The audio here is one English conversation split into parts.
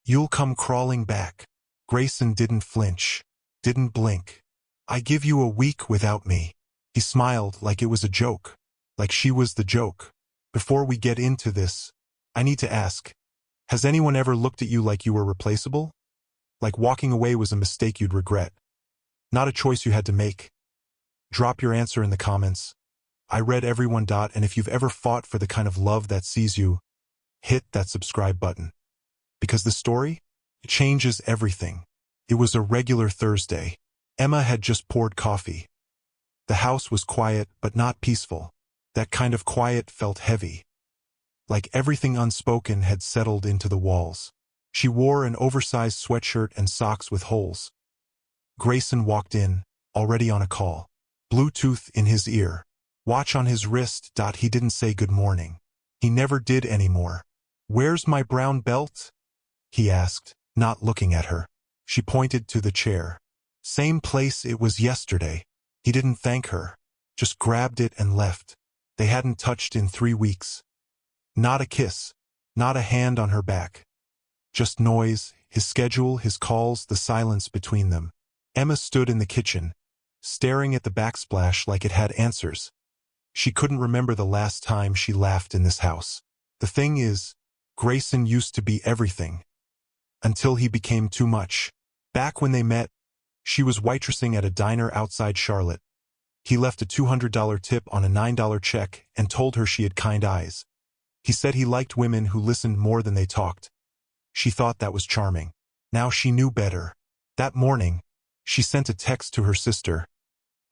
You'll come crawling back. Grayson didn't flinch, didn't blink. I give you a week without me. He smiled like it was a joke, like she was the joke. Before we get into this, I need to ask, has anyone ever looked at you like you were replaceable? Like walking away was a mistake you'd regret? Not a choice you had to make? Drop your answer in the comments. I read everyone. And if you've ever fought for the kind of love that sees you, hit that subscribe button. Because the story, it changes everything. It was a regular Thursday. Emma had just poured coffee. The house was quiet but not peaceful. That kind of quiet felt heavy. Like everything unspoken had settled into the walls. She wore an oversized sweatshirt and socks with holes. Grayson walked in, already on a call. Bluetooth in his ear. Watch on his wrist. He didn't say good morning. He never did anymore. Where's my brown belt? He asked, not looking at her. She pointed to the chair. Same place it was yesterday. He didn't thank her. Just grabbed it and left. They hadn't touched in 3 weeks. Not a kiss. Not a hand on her back. Just noise, his schedule, his calls, the silence between them. Emma stood in the kitchen, staring at the backsplash like it had answers. She couldn't remember the last time she laughed in this house. The thing is, Grayson used to be everything. Until he became too much. Back when they met, she was waitressing at a diner outside Charlotte. He left a $200 tip on a $9 check and told her she had kind eyes. He said he liked women who listened more than they talked. She thought that was charming. Now she knew better. That morning, she sent a text to her sister.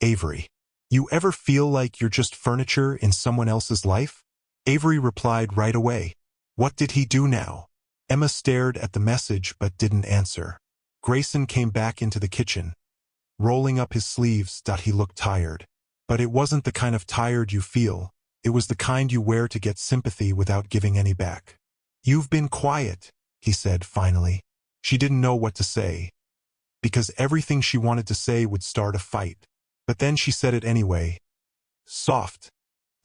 Avery, you ever feel like you're just furniture in someone else's life? Avery replied right away. What did he do now? Emma stared at the message but didn't answer. Grayson came back into the kitchen, rolling up his sleeves. He looked tired. But it wasn't the kind of tired you feel. It was the kind you wear to get sympathy without giving any back. You've been quiet, he said finally. She didn't know what to say, because everything she wanted to say would start a fight. But then she said it anyway. Soft,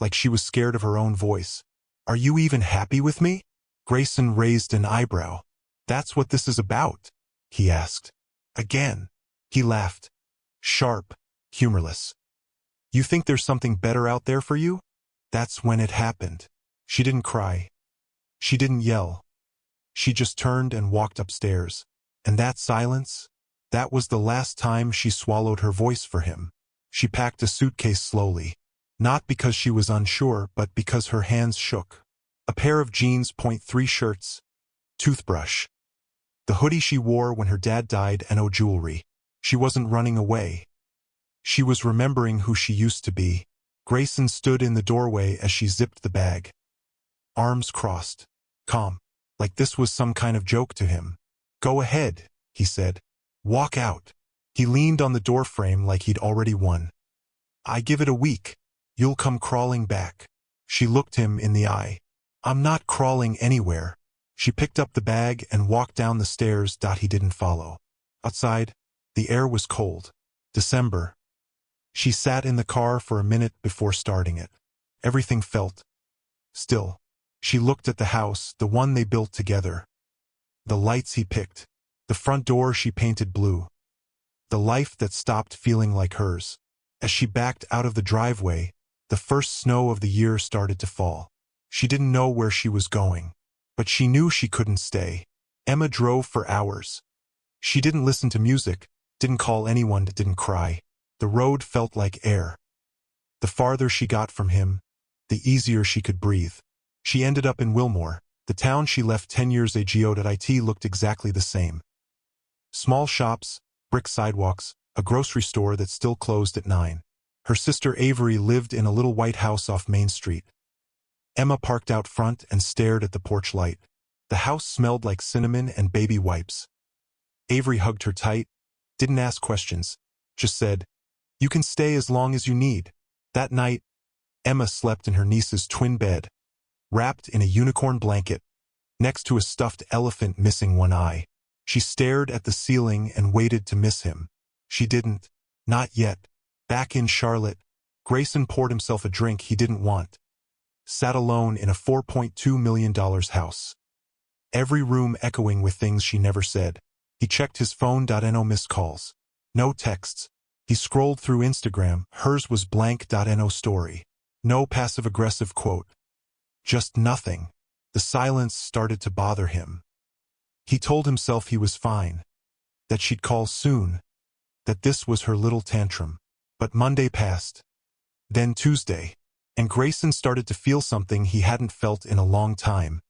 like she was scared of her own voice. Are you even happy with me? Grayson raised an eyebrow. That's what this is about, he asked. Again. He laughed. Sharp, humorless. You think there's something better out there for you? That's when it happened. She didn't cry. She didn't yell. She just turned and walked upstairs. And that silence? That was the last time she swallowed her voice for him. She packed a suitcase slowly. Not because she was unsure, but because her hands shook. A pair of jeans, .3 shirts, toothbrush. The hoodie she wore when her dad died, and jewelry. She wasn't running away. She was remembering who she used to be. Grayson stood in the doorway as she zipped the bag. Arms crossed. Calm. Like this was some kind of joke to him. Go ahead, he said. Walk out. He leaned on the doorframe like he'd already won. I give it a week. You'll come crawling back. She looked him in the eye. I'm not crawling anywhere. She picked up the bag and walked down the stairs. He didn't follow. Outside, the air was cold. December. She sat in the car for a minute before starting it. Everything felt still. She looked at the house, the one they built together. The lights he picked. The front door she painted blue. The life that stopped feeling like hers. As she backed out of the driveway, the first snow of the year started to fall. She didn't know where she was going, but she knew she couldn't stay. Emma drove for hours. She didn't listen to music, didn't call anyone, didn't cry. The road felt like air. The farther she got from him, the easier she could breathe. She ended up in Wilmore. The town she left 10 years ago. It looked exactly the same. Small shops, brick sidewalks, a grocery store that still closed at 9. Her sister Avery lived in a little white house off Main Street. Emma parked out front and stared at the porch light. The house smelled like cinnamon and baby wipes. Avery hugged her tight, didn't ask questions, just said, "You can stay as long as you need." That night, Emma slept in her niece's twin bed, wrapped in a unicorn blanket, next to a stuffed elephant missing one eye. She stared at the ceiling and waited to miss him. She didn't. Not yet. Back in Charlotte, Grayson poured himself a drink he didn't want. Sat alone in a $4.2 million house. every room echoing with things she never said. He checked his phone. No missed calls. No texts. He scrolled through Instagram. Hers was blank. No story. No passive-aggressive quote. Just nothing. The silence started to bother him. He told himself he was fine, that she'd call soon, that this was her little tantrum. But Monday passed. Then Tuesday. And Grayson started to feel something he hadn't felt in a long time.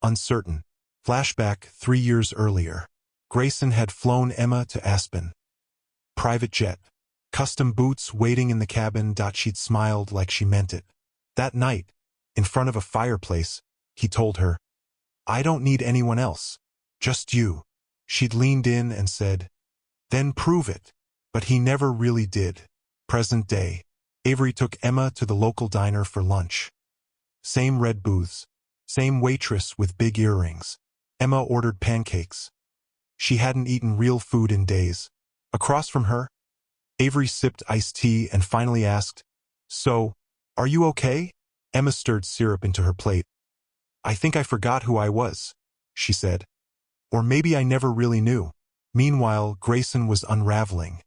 Uncertain. Flashback 3 years earlier. Grayson had flown Emma to Aspen. Private jet. Custom boots waiting in the cabin. She'd smiled like she meant it. That night, in front of a fireplace, he told her, "I don't need anyone else. Just you." She'd leaned in and said, "Then prove it." But he never really did. Present day. Avery took Emma to the local diner for lunch. Same red booths. Same waitress with big earrings. Emma ordered pancakes. She hadn't eaten real food in days. Across from her, Avery sipped iced tea and finally asked, "So, are you okay?" Emma stirred syrup into her plate. "I think I forgot who I was," she said. "Or maybe I never really knew." Meanwhile, Grayson was unraveling.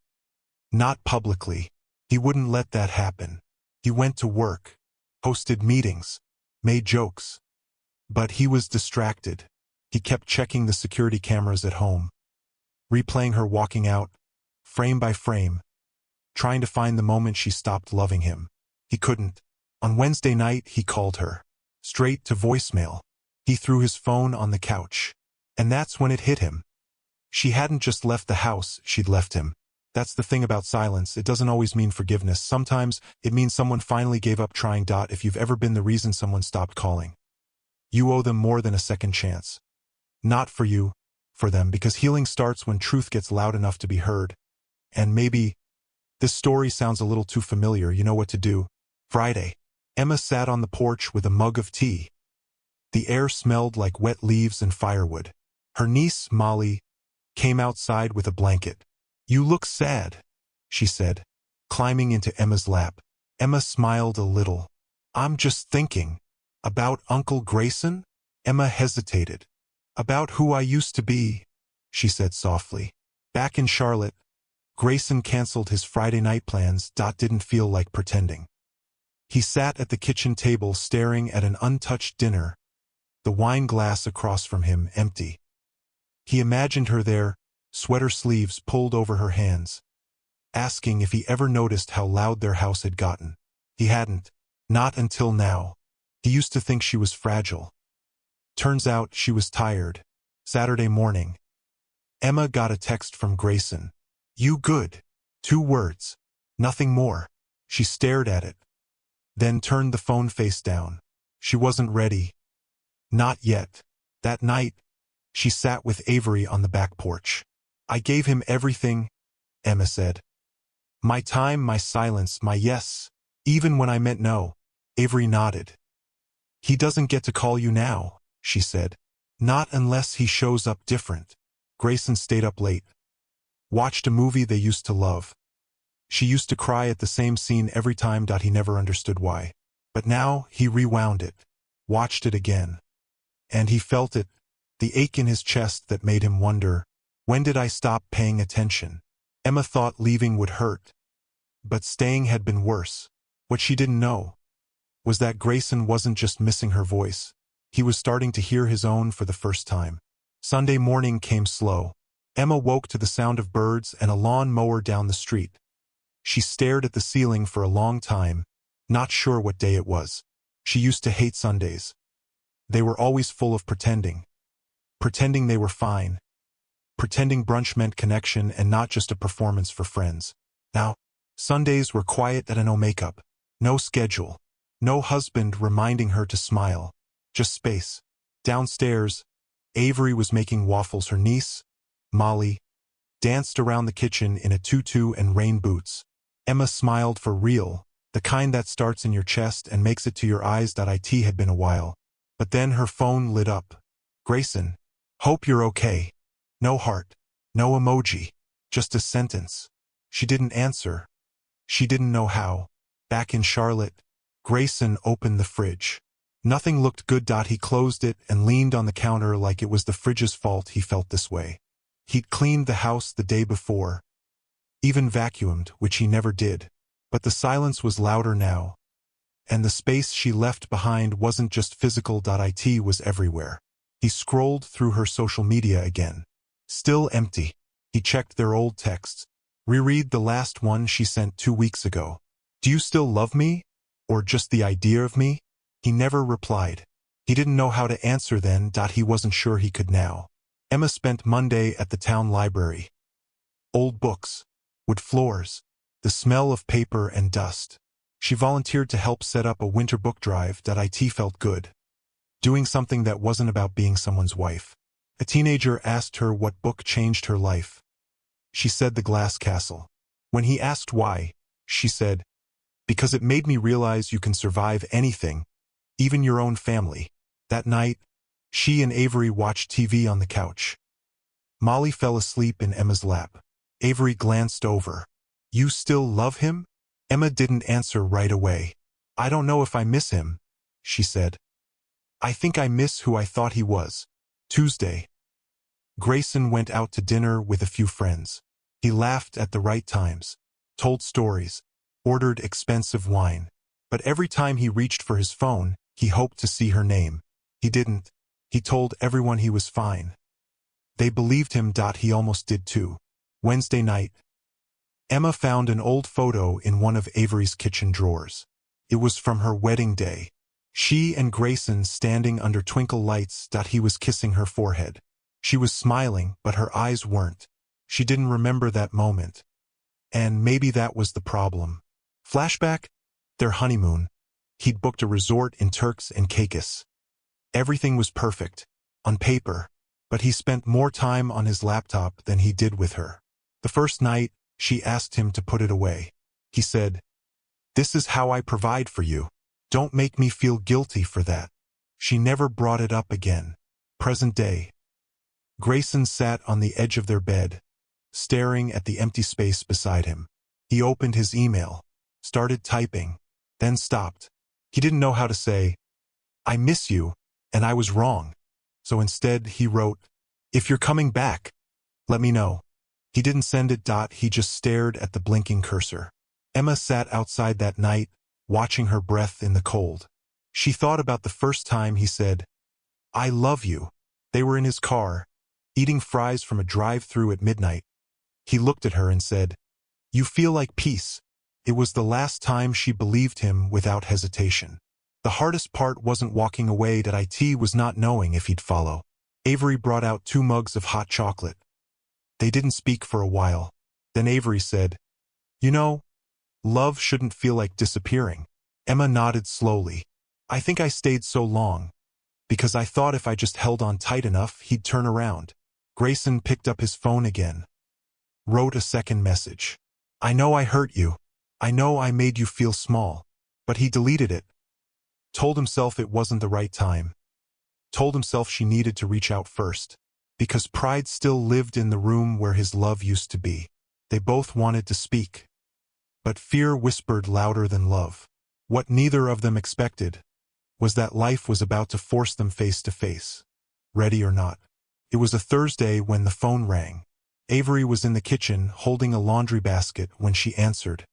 Not publicly. He wouldn't let that happen. He went to work, hosted meetings, made jokes. But he was distracted. He kept checking the security cameras at home, replaying her walking out, frame by frame, trying to find the moment she stopped loving him. He couldn't. On Wednesday night, he called her. Straight to voicemail. He threw his phone on the couch. And that's when it hit him. She hadn't just left the house, she'd left him. That's the thing about silence. It doesn't always mean forgiveness. Sometimes it means someone finally gave up trying. If you've ever been the reason someone stopped calling, you owe them more than a second chance. Not for you, for them, because healing starts when truth gets loud enough to be heard. And maybe this story sounds a little too familiar. You know what to do. Friday. Emma sat on the porch with a mug of tea. The air smelled like wet leaves and firewood. Her niece, Molly, came outside with a blanket. "You look sad," she said, climbing into Emma's lap. Emma smiled a little. "I'm just thinking." "About Uncle Grayson?" Emma hesitated. "About who I used to be," she said softly. Back in Charlotte, Grayson canceled his Friday night plans. Didn't feel like pretending. He sat at the kitchen table staring at an untouched dinner, the wine glass across from him empty. He imagined her there, sweater sleeves pulled over her hands, asking if he ever noticed how loud their house had gotten. He hadn't. Not until now. He used to think she was fragile. Turns out she was tired. Saturday morning. Emma got a text from Grayson. "You good?" 2 words. Nothing more. She stared at it, then turned the phone face down. She wasn't ready. Not yet. That night, she sat with Avery on the back porch. "I gave him everything," Emma said. "My time, my silence, my yes, even when I meant no." Avery nodded. "He doesn't get to call you now," she said. "Not unless he shows up different." Grayson stayed up late. Watched a movie they used to love. She used to cry at the same scene every time. He never understood why. But now he rewound it, watched it again. And he felt it, the ache in his chest that made him wonder, when did I stop paying attention? Emma thought leaving would hurt. But staying had been worse. What she didn't know was that Grayson wasn't just missing her voice. He was starting to hear his own for the first time. Sunday morning came slow. Emma woke to the sound of birds and a lawn mower down the street. She stared at the ceiling for a long time, not sure what day it was. She used to hate Sundays. They were always full of pretending. Pretending they were fine. Pretending brunch meant connection and not just a performance for friends. Now, Sundays were quiet and no makeup. No schedule. No husband reminding her to smile. Just space. Downstairs, Avery was making waffles. Her niece, Molly, danced around the kitchen in a tutu and rain boots. Emma smiled for real, the kind that starts in your chest and makes it to your eyes. It had been a while. But then her phone lit up. "Grayson, hope you're okay." No heart. No emoji. Just a sentence. She didn't answer. She didn't know how. Back in Charlotte, Grayson opened the fridge. Nothing looked good. He closed it and leaned on the counter like it was the fridge's fault he felt this way. He'd cleaned the house the day before, even vacuumed, which he never did. But the silence was louder now, and the space she left behind wasn't just physical. It was everywhere. He scrolled through her social media again. Still empty. He checked their old texts. Reread the last one she sent 2 weeks ago. Do you still love me? Or just the idea of me? He never replied. He didn't know how to answer then. He wasn't sure he could now. Emma spent Monday at the town library. Old books. Wood floors. The smell of paper and dust. She volunteered to help set up a winter book drive. It felt good. Doing something that wasn't about being someone's wife. A teenager asked her what book changed her life. She said The Glass Castle. When he asked why, she said, because it made me realize you can survive anything, even your own family. That night, she and Avery watched TV on the couch. Molly fell asleep in Emma's lap. Avery glanced over. You still love him? Emma didn't answer right away. I don't know if I miss him, she said. I think I miss who I thought he was. Tuesday. Grayson went out to dinner with a few friends. He laughed at the right times, told stories, ordered expensive wine. But every time he reached for his phone, he hoped to see her name. He didn't. He told everyone he was fine. They believed him. He almost did too. Wednesday night. Emma found an old photo in one of Avery's kitchen drawers. It was from her wedding day. She and Grayson standing under twinkle lights. He was kissing her forehead. She was smiling, but her eyes weren't. She didn't remember that moment. And maybe that was the problem. Flashback? Their honeymoon. He'd booked a resort in Turks and Caicos. Everything was perfect, on paper, but he spent more time on his laptop than he did with her. The first night, she asked him to put it away. He said, "This is how I provide for you. Don't make me feel guilty for that." She never brought it up again. Present day. Grayson sat on the edge of their bed, staring at the empty space beside him. He opened his email, started typing, then stopped. He didn't know how to say, "I miss you, and I was wrong." So instead he wrote, "If you're coming back, let me know." He didn't send it. He just stared at the blinking cursor. Emma sat outside that night, watching her breath in the cold. She thought about the first time he said, "I love you." They were in his car, eating fries from a drive-thru at midnight. He looked at her and said, "You feel like peace." It was the last time she believed him without hesitation. The hardest part wasn't walking away. It was not knowing if he'd follow. Avery brought out 2 mugs of hot chocolate. They didn't speak for a while. Then Avery said, "You know, love shouldn't feel like disappearing." Emma nodded slowly. "I think I stayed so long, because I thought if I just held on tight enough, he'd turn around." Grayson picked up his phone again. Wrote a second message. "I know I hurt you. I know I made you feel small." But he deleted it. Told himself it wasn't the right time. Told himself she needed to reach out first. Because pride still lived in the room where his love used to be. They both wanted to speak. But fear whispered louder than love. What neither of them expected was that life was about to force them face to face, ready or not. It was a Thursday when the phone rang. Avery was in the kitchen holding a laundry basket when she answered.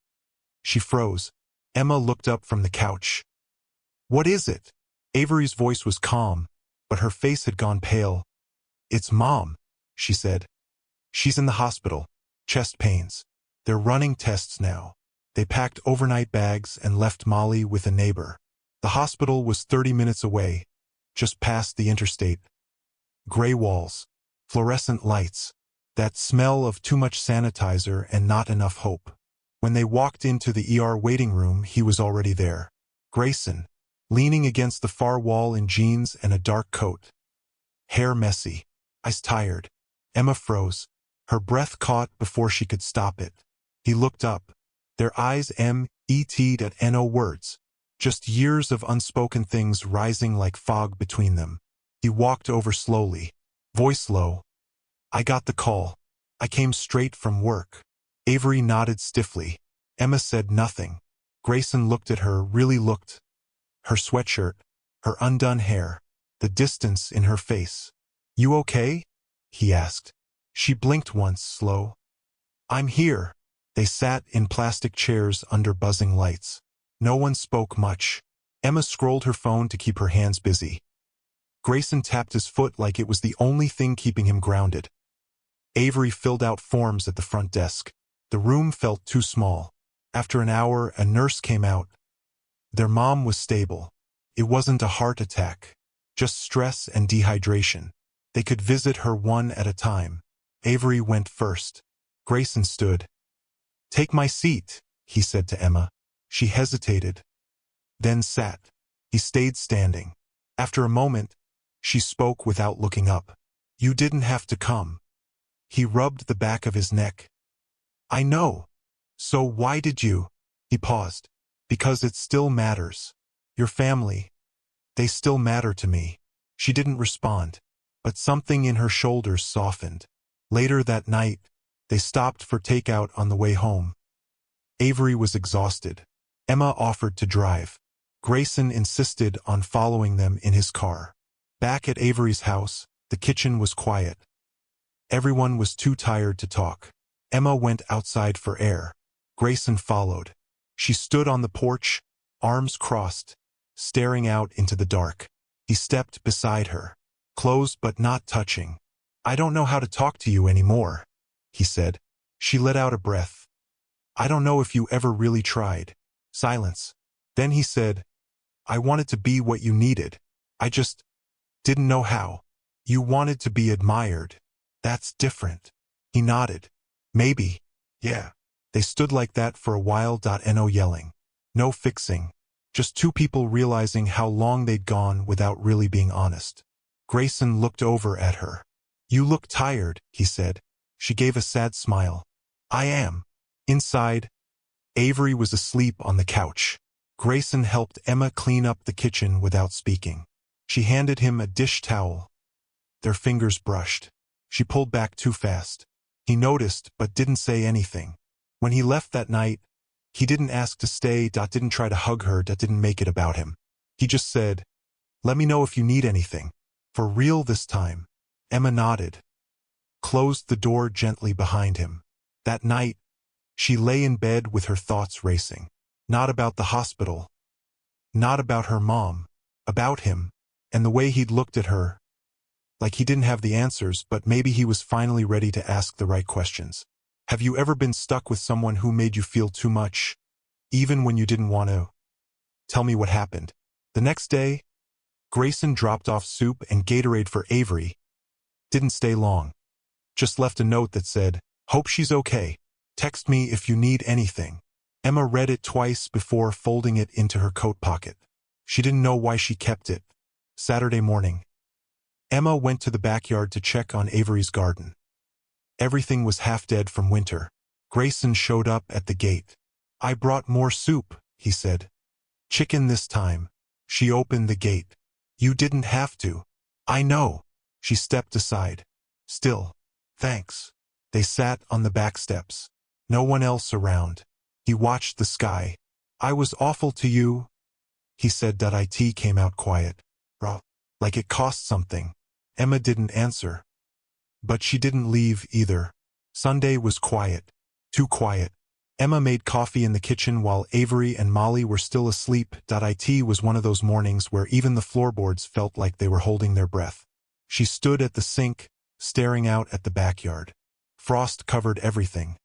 She froze. Emma looked up from the couch. "What is it?" Avery's voice was calm, but her face had gone pale. "It's Mom," she said. "She's in the hospital. Chest pains. They're running tests now." They packed overnight bags and left Molly with a neighbor. The hospital was 30 minutes away, just past the interstate. Gray walls, fluorescent lights, that smell of too much sanitizer and not enough hope. When they walked into the ER waiting room, he was already there. Grayson, leaning against the far wall in jeans and a dark coat. Hair messy, eyes tired. Emma froze. Her breath caught before she could stop it. He looked up. Their eyes met at no words. Just years of unspoken things rising like fog between them. He walked over slowly, voice low. "I got the call. I came straight from work." Avery nodded stiffly. Emma said nothing. Grayson looked at her, really looked. Her sweatshirt, her undone hair, the distance in her face. "You okay?" he asked. She blinked once, slow. "I'm here." They sat in plastic chairs under buzzing lights. No one spoke much. Emma scrolled her phone to keep her hands busy. Grayson tapped his foot like it was the only thing keeping him grounded. Avery filled out forms at the front desk. The room felt too small. After an hour, a nurse came out. Their mom was stable. It wasn't a heart attack, just stress and dehydration. They could visit her one at a time. Avery went first. Grayson stood. "Take my seat," he said to Emma. She hesitated, then sat. He stayed standing. After a moment, she spoke without looking up. "You didn't have to come." He rubbed the back of his neck. "I know. So why did you?" He paused. "Because it still matters. Your family. They still matter to me." She didn't respond, but something in her shoulders softened. Later that night, they stopped for takeout on the way home. Avery was exhausted. Emma offered to drive. Grayson insisted on following them in his car. Back at Avery's house, the kitchen was quiet. Everyone was too tired to talk. Emma went outside for air. Grayson followed. She stood on the porch, arms crossed, staring out into the dark. He stepped beside her, close but not touching. "I don't know how to talk to you anymore," he said. She let out a breath. "I don't know if you ever really tried." Silence. Then he said, "I wanted to be what you needed. I just didn't know how. You wanted to be admired. That's different." He nodded. "Maybe. Yeah." They stood like that for a while. No yelling. No fixing. Just two people realizing how long they'd gone without really being honest. Grayson looked over at her. "You look tired," he said. She gave a sad smile. "I am." Inside, Avery was asleep on the couch. Grayson helped Emma clean up the kitchen without speaking. She handed him a dish towel. Their fingers brushed. She pulled back too fast. He noticed but didn't say anything. When he left that night, he didn't ask to stay. Didn't try to hug her. Didn't make it about him. He just said, "Let me know if you need anything." For real this time. Emma nodded. Closed the door gently behind him. That night, she lay in bed with her thoughts racing. Not about the hospital. Not about her mom. About him. And the way he'd looked at her. Like he didn't have the answers, but maybe he was finally ready to ask the right questions. Have you ever been stuck with someone who made you feel too much, even when you didn't want to? Tell me what happened. The next day, Grayson dropped off soup and Gatorade for Avery. Didn't stay long. Just left a note that said, "Hope she's okay. Text me if you need anything." Emma read it twice before folding it into her coat pocket. She didn't know why she kept it. Saturday morning. Emma went to the backyard to check on Avery's garden. Everything was half dead from winter. Grayson showed up at the gate. "I brought more soup," he said. "Chicken this time." She opened the gate. "You didn't have to." "I know." She stepped aside. "Still, thanks." They sat on the back steps. No one else around. He watched the sky. "I was awful to you," he said. It came out quiet. Raw. Like it cost something. Emma didn't answer. But she didn't leave either. Sunday was quiet. Too quiet. Emma made coffee in the kitchen while Avery and Molly were still asleep. It was one of those mornings where even the floorboards felt like they were holding their breath. She stood at the sink, staring out at the backyard. Frost covered everything.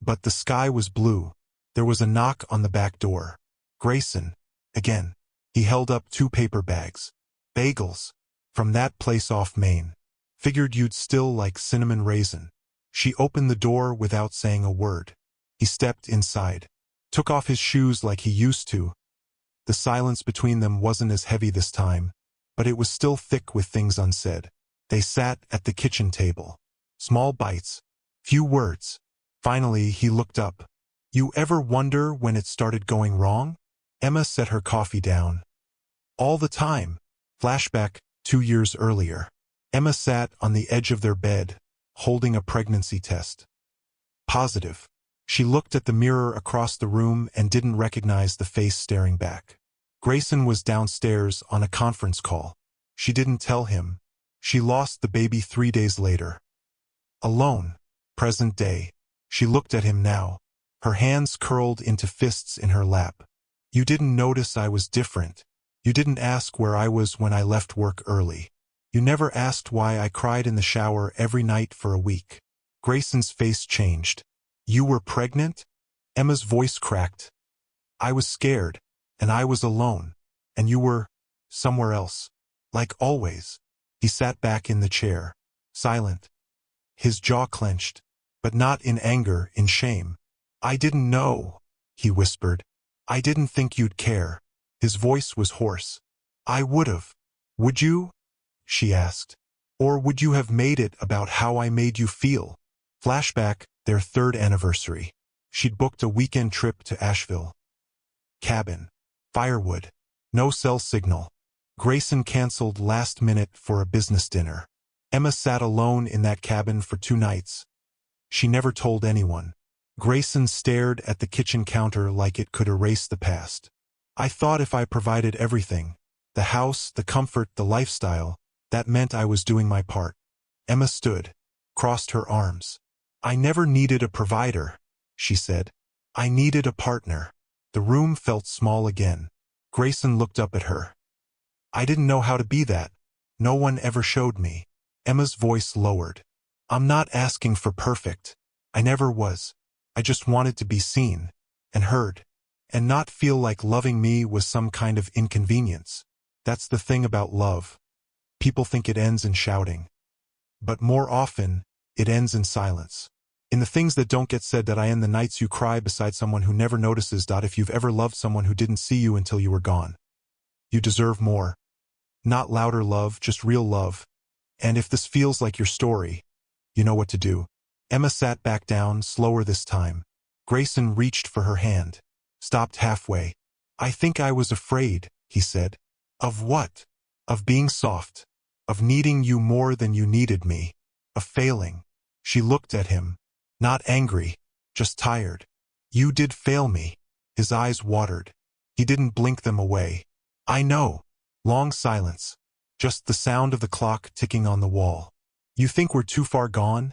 But the sky was blue. There was a knock on the back door. Grayson. Again. He held up 2 paper bags. "Bagels. From that place off Main. Figured you'd still like cinnamon raisin." She opened the door without saying a word. He stepped inside. Took off his shoes like he used to. The silence between them wasn't as heavy this time, but it was still thick with things unsaid. They sat at the kitchen table. Small bites. Few words. Finally, he looked up. "You ever wonder when it started going wrong?" Emma set her coffee down. "All the time." Flashback, 2 years earlier. Emma sat on the edge of their bed, holding a pregnancy test. Positive. She looked at the mirror across the room and didn't recognize the face staring back. Grayson was downstairs on a conference call. She didn't tell him. She lost the baby 3 days later. Alone. Present day. She looked at him now, her hands curled into fists in her lap. You didn't notice I was different. You didn't ask where I was when I left work early. You never asked why I cried in the shower every night for a week. Grayson's face changed. You were pregnant? Emma's voice cracked. I was scared, and I was alone, and you were somewhere else. Like always. He sat back in the chair, silent. His jaw clenched, but not in anger, in shame. I didn't know, he whispered. I didn't think you'd care. His voice was hoarse. I would've. Would you? She asked. Or would you have made it about how I made you feel? Flashback, their 3rd anniversary. She'd booked a weekend trip to Asheville. Cabin. Firewood. No cell signal. Grayson canceled last minute for a business dinner. Emma sat alone in that cabin for 2 nights. She never told anyone. Grayson stared at the kitchen counter like it could erase the past. I thought if I provided everything, the house, the comfort, the lifestyle, that meant I was doing my part. Emma stood, crossed her arms. I never needed a provider, she said. I needed a partner. The room felt small again. Grayson looked up at her. I didn't know how to be that. No one ever showed me. Emma's voice lowered. I'm not asking for perfect. I never was. I just wanted to be seen, and heard, and not feel like loving me was some kind of inconvenience. That's the thing about love. People think it ends in shouting. But more often, it ends in silence. In the things that don't get said, that I end the nights you cry beside someone who never notices. If you've ever loved someone who didn't see you until you were gone. You deserve more. Not louder love, just real love. And if this feels like your story, you know what to do. Emma sat back down, slower this time. Grayson reached for her hand. Stopped halfway. I think I was afraid, he said. Of what? Of being soft. Of needing you more than you needed me. Of failing. She looked at him. Not angry, just tired. You did fail me. His eyes watered. He didn't blink them away. I know. Long silence. Just the sound of the clock ticking on the wall. You think we're too far gone?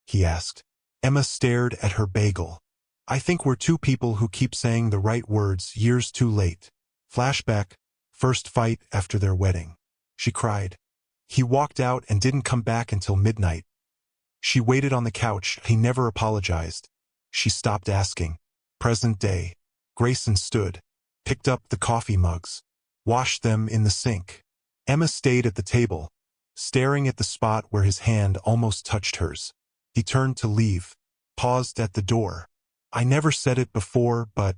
He asked. Emma stared at her bagel. I think we're 2 people who keep saying the right words years too late. Flashback, first fight after their wedding. She cried. He walked out and didn't come back until midnight. She waited on the couch. He never apologized. She stopped asking. Present day. Grayson stood, picked up the coffee mugs, washed them in the sink. Emma stayed at the table, staring at the spot where his hand almost touched hers. He turned to leave, paused at the door. I never said it before, but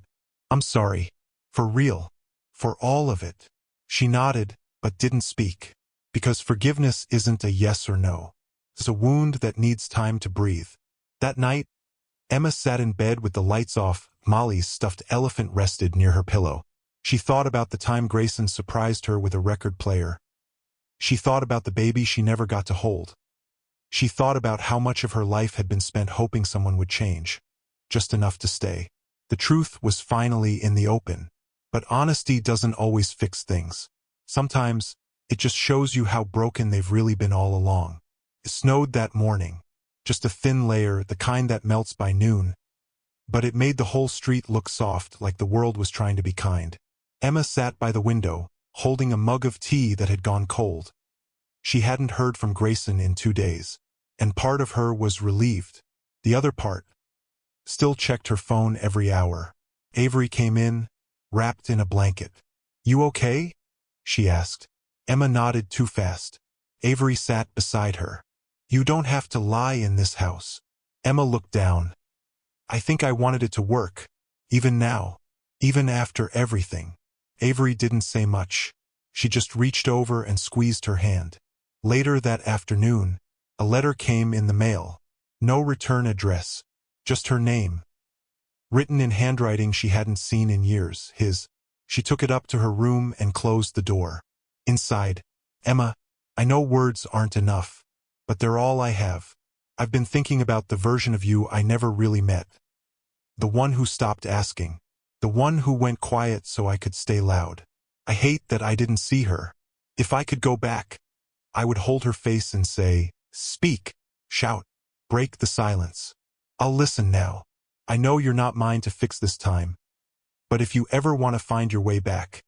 I'm sorry. For real. For all of it. She nodded, but didn't speak. Because forgiveness isn't a yes or no. It's a wound that needs time to breathe. That night, Emma sat in bed with the lights off. Molly's stuffed elephant rested near her pillow. She thought about the time Grayson surprised her with a record player. She thought about the baby she never got to hold. She thought about how much of her life had been spent hoping someone would change. Just enough to stay. The truth was finally in the open. But honesty doesn't always fix things. Sometimes, it just shows you how broken they've really been all along. It snowed that morning. Just a thin layer, the kind that melts by noon. But it made the whole street look soft, like the world was trying to be kind. Emma sat by the window, holding a mug of tea that had gone cold. She hadn't heard from Grayson in 2 days, and part of her was relieved. The other part still checked her phone every hour. Avery came in, wrapped in a blanket. You okay? She asked. Emma nodded too fast. Avery sat beside her. You don't have to lie in this house. Emma looked down. I think I wanted it to work. Even now. Even after everything. Avery didn't say much. She just reached over and squeezed her hand. Later that afternoon, a letter came in the mail. No return address. Just her name. Written in handwriting she hadn't seen in years, his. She took it up to her room and closed the door. Inside, Emma, I know words aren't enough, but they're all I have. I've been thinking about the version of you I never really met. The one who stopped asking. The one who went quiet so I could stay loud. I hate that I didn't see her. If I could go back, I would hold her face and say, speak, shout, break the silence. I'll listen now. I know you're not mine to fix this time. But if you ever want to find your way back,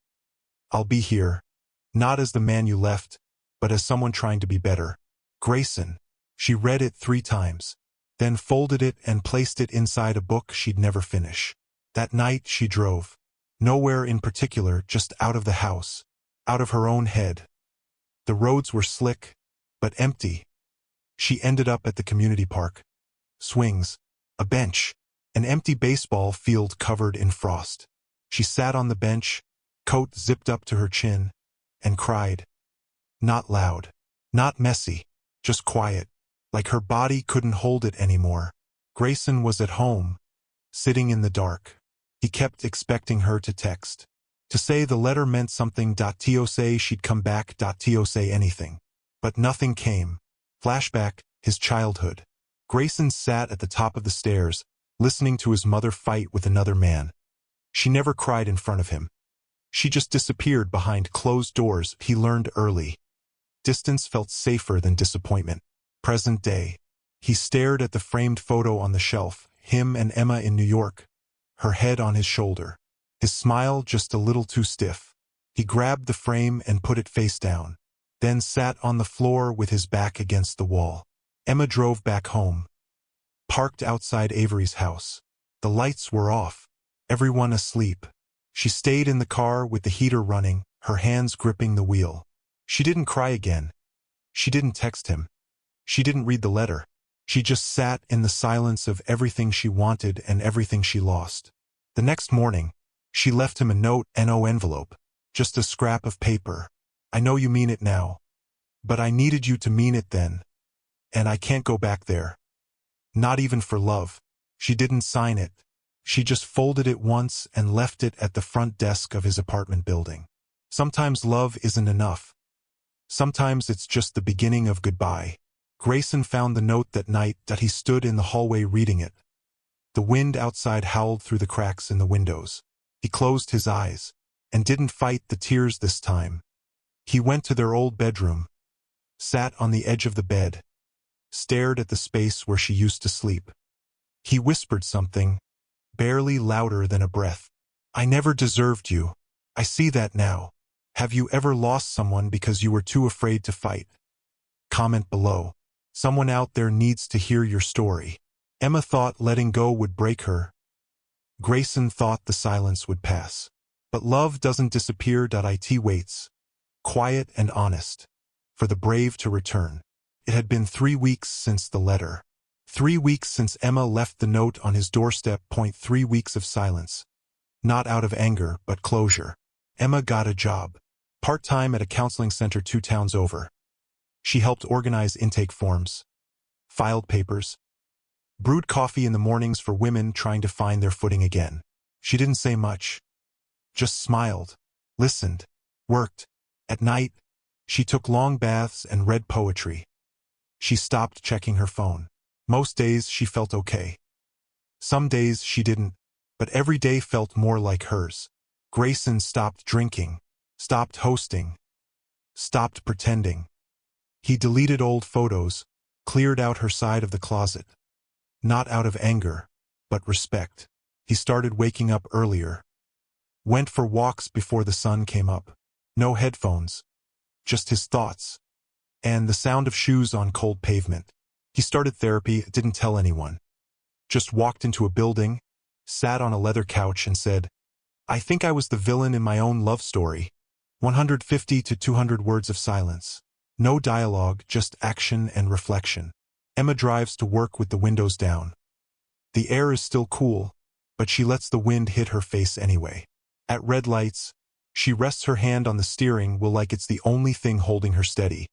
I'll be here, not as the man you left, but as someone trying to be better. Grayson. She read it 3 times, then folded it and placed it inside a book she'd never finish. That night she drove. Nowhere in particular, just out of the house, out of her own head. The roads were slick, but empty. She ended up at the community park. Swings, a bench, an empty baseball field covered in frost. She sat on the bench, coat zipped up to her chin, and cried. Not loud, not messy, just quiet, like her body couldn't hold it anymore. Grayson was at home, sitting in the dark. He kept expecting her to text, to say the letter meant something. To say she'd come back. To say anything. But nothing came. Flashback, his childhood. Grayson sat at the top of the stairs, listening to his mother fight with another man. She never cried in front of him. She just disappeared behind closed doors. He learned early. Distance felt safer than disappointment. Present day. He stared at the framed photo on the shelf, him and Emma in New York, her head on his shoulder, his smile just a little too stiff. He grabbed the frame and put it face down, then sat on the floor with his back against the wall. Emma drove back home, parked outside Avery's house. The lights were off, everyone asleep. She stayed in the car with the heater running, her hands gripping the wheel. She didn't cry again. She didn't text him. She didn't read the letter. She just sat in the silence of everything she wanted and everything she lost. The next morning, she left him a note, no envelope, just a scrap of paper. I know you mean it now, but I needed you to mean it then, and I can't go back there. Not even for love. She didn't sign it. She just folded it once and left it at the front desk of his apartment building. Sometimes love isn't enough. Sometimes it's just the beginning of goodbye. Grayson found the note that night. He stood in the hallway reading it. The wind outside howled through the cracks in the windows. He closed his eyes, and didn't fight the tears this time. He went to their old bedroom, sat on the edge of the bed, stared at the space where she used to sleep. He whispered something, barely louder than a breath. I never deserved you. I see that now. Have you ever lost someone because you were too afraid to fight? Comment below. Someone out there needs to hear your story. Emma thought letting go would break her. Grayson thought the silence would pass. But love doesn't disappear. It waits, quiet and honest, for the brave to return. It had been 3 weeks since the letter. 3 weeks since Emma left the note on his doorstep. 3 weeks of silence. Not out of anger, but closure. Emma got a job, part-time at a counseling center 2 towns over. She helped organize intake forms, filed papers, brewed coffee in the mornings for women trying to find their footing again. She didn't say much, just smiled, listened, worked. At night, she took long baths and read poetry. She stopped checking her phone. Most days she felt okay. Some days she didn't, but every day felt more like hers. Grayson stopped drinking, stopped hosting, stopped pretending. He deleted old photos, cleared out her side of the closet. Not out of anger, but respect. He started waking up earlier. Went for walks before the sun came up. No headphones, just his thoughts, and the sound of shoes on cold pavement. He started therapy, didn't tell anyone. Just walked into a building, sat on a leather couch and said, I think I was the villain in my own love story. 150 to 200 words of silence. No dialogue, just action and reflection. Emma drives to work with the windows down. The air is still cool, but she lets the wind hit her face anyway. At red lights, she rests her hand on the steering wheel like it's the only thing holding her steady.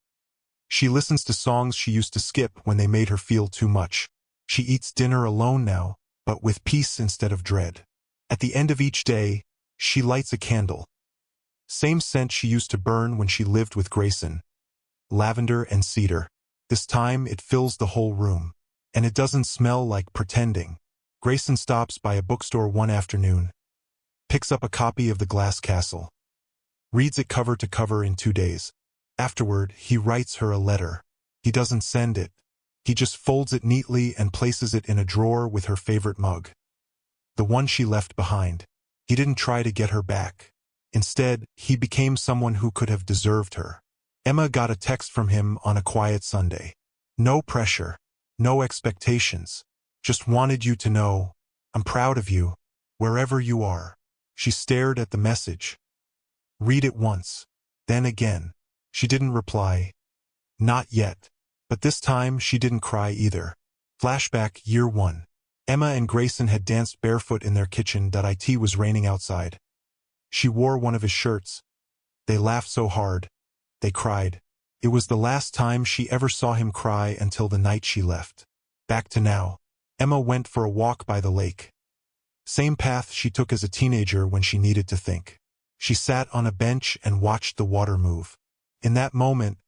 She listens to songs she used to skip when they made her feel too much. She eats dinner alone now, but with peace instead of dread. At the end of each day, she lights a candle. Same scent she used to burn when she lived with Grayson. Lavender and cedar. This time it fills the whole room. And it doesn't smell like pretending. Grayson stops by a bookstore one afternoon. Picks up a copy of The Glass Castle. reads it cover to cover in 2 days. Afterward, he writes her a letter. He doesn't send it. He just folds it neatly and places it in a drawer with her favorite mug. The one she left behind. He didn't try to get her back. Instead, he became someone who could have deserved her. Emma got a text from him on a quiet Sunday. No pressure. No expectations. Just wanted you to know, I'm proud of you, wherever you are. She stared at the message. Read it once. Then again. She didn't reply. Not yet. But this time she didn't cry either. Flashback year 1. Emma and Grayson had danced barefoot in their kitchen. It was raining outside. She wore one of his shirts. They laughed so hard. They cried. It was the last time she ever saw him cry until the night she left. Back to now. Emma went for a walk by the lake. Same path she took as a teenager when she needed to think. She sat on a bench and watched the water move. In that moment,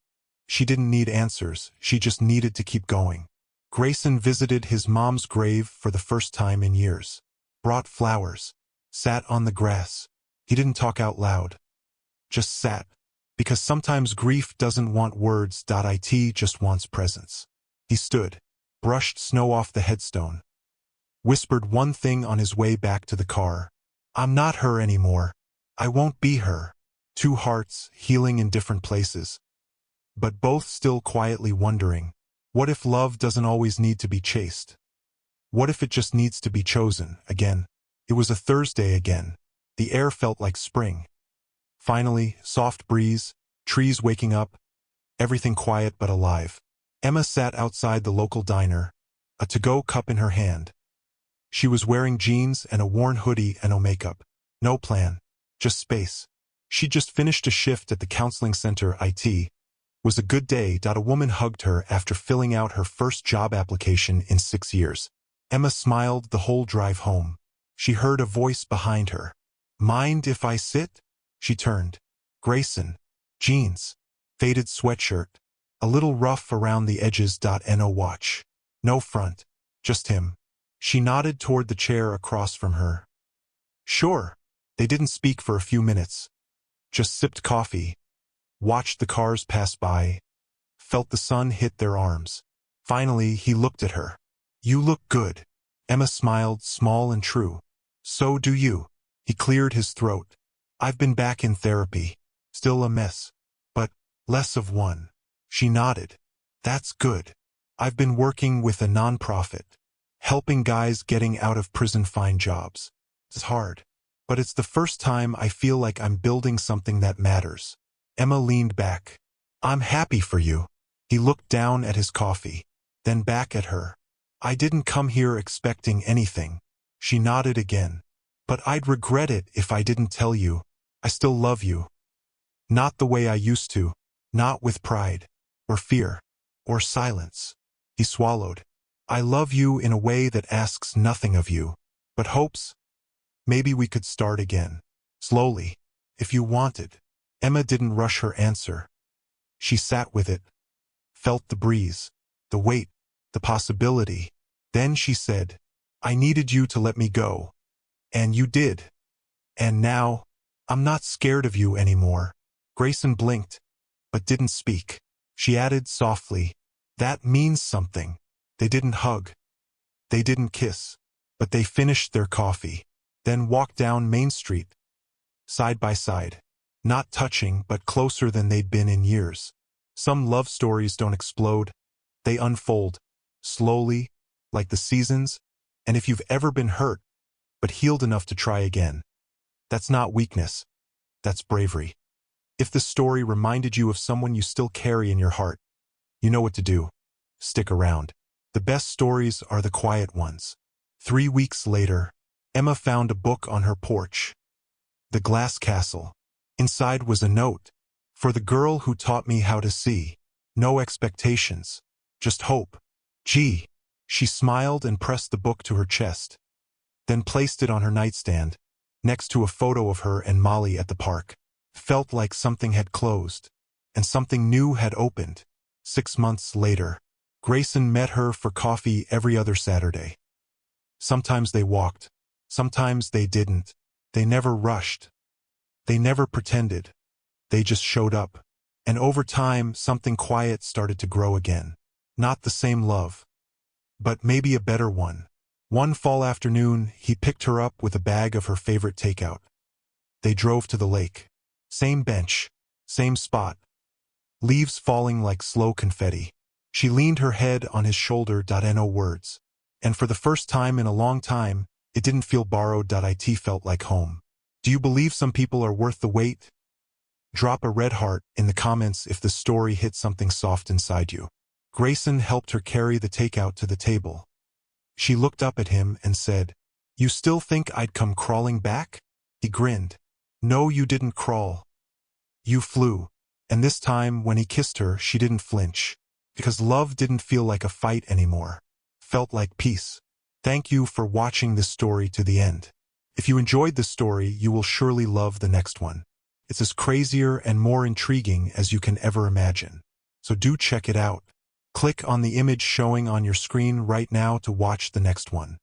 she didn't need answers, she just needed to keep going. Grayson visited his mom's grave for the first time in years. Brought flowers. Sat on the grass. He didn't talk out loud. Just sat. Because sometimes grief doesn't want words. It just wants presence. He stood. Brushed snow off the headstone. Whispered one thing on his way back to the car. I'm not her anymore. I won't be her. 2 hearts, healing in different places. But both still quietly wondering, what if love doesn't always need to be chased? What if it just needs to be chosen, again? It was a Thursday again. The air felt like spring. Finally, soft breeze, trees waking up, everything quiet but alive. Emma sat outside the local diner, a to-go cup in her hand. She was wearing jeans and a worn hoodie and no makeup. No plan, just space. She'd just finished a shift at the counseling center. It was a good day. A woman hugged her after filling out her first job application in 6 years. Emma smiled the whole drive home. She heard a voice behind her. Mind if I sit? She turned. Grayson. Jeans. Faded sweatshirt. A little rough around the edges. No watch. No front. Just him. She nodded toward the chair across from her. Sure. They didn't speak for a few minutes. Just sipped coffee. Watched the cars pass by. Felt the sun hit their arms. Finally, he looked at her. You look good. Emma smiled, small and true. So do you. He cleared his throat. I've been back in therapy. Still a mess. But less of one. She nodded. That's good. I've been working with a nonprofit. Helping guys getting out of prison find jobs. It's hard. But it's the first time I feel like I'm building something that matters. Emma leaned back. I'm happy for you. He looked down at his coffee. Then back at her. I didn't come here expecting anything. She nodded again. But I'd regret it if I didn't tell you. I still love you. Not the way I used to. Not with pride. Or fear. Or silence. He swallowed. I love you in a way that asks nothing of you. But hopes? Maybe we could start again. Slowly. If you wanted. Emma didn't rush her answer. She sat with it. Felt the breeze. The weight. The possibility. Then she said, I needed you to let me go. And you did. And now, I'm not scared of you anymore. Grayson blinked, but didn't speak. She added softly, that means something. They didn't hug. They didn't kiss. But they finished their coffee. Then walked down Main Street. Side by side. Not touching, but closer than they'd been in years. Some love stories don't explode. They unfold. Slowly, like the seasons. And if you've ever been hurt, but healed enough to try again, that's not weakness. That's bravery. If this story reminded you of someone you still carry in your heart, you know what to do. Stick around. The best stories are the quiet ones. 3 weeks later, Emma found a book on her porch. The Glass Castle. Inside was a note. For the girl who taught me how to see. No expectations. Just hope. Gee. She smiled and pressed the book to her chest. Then placed it on her nightstand, next to a photo of her and Molly at the park. Felt like something had closed, and something new had opened. 6 months later, Grayson met her for coffee every other Saturday. Sometimes they walked. Sometimes they didn't. They never rushed. They never pretended. They just showed up. And over time, something quiet started to grow again. Not the same love, but maybe a better one. One fall afternoon, he picked her up with a bag of her favorite takeout. They drove to the lake. Same bench, same spot. Leaves falling like slow confetti. She leaned her head on his shoulder. No words. And for the first time in a long time, it didn't feel borrowed. It felt like home. Do you believe some people are worth the wait? Drop a red heart in the comments if the story hit something soft inside you. Grayson helped her carry the takeout to the table. She looked up at him and said, "You still think I'd come crawling back?" He grinned. "No, you didn't crawl. You flew." And this time, when he kissed her, she didn't flinch. Because love didn't feel like a fight anymore. Felt like peace. Thank you for watching this story to the end. If you enjoyed this story, you will surely love the next one. It's as crazier and more intriguing as you can ever imagine. So do check it out. Click on the image showing on your screen right now to watch the next one.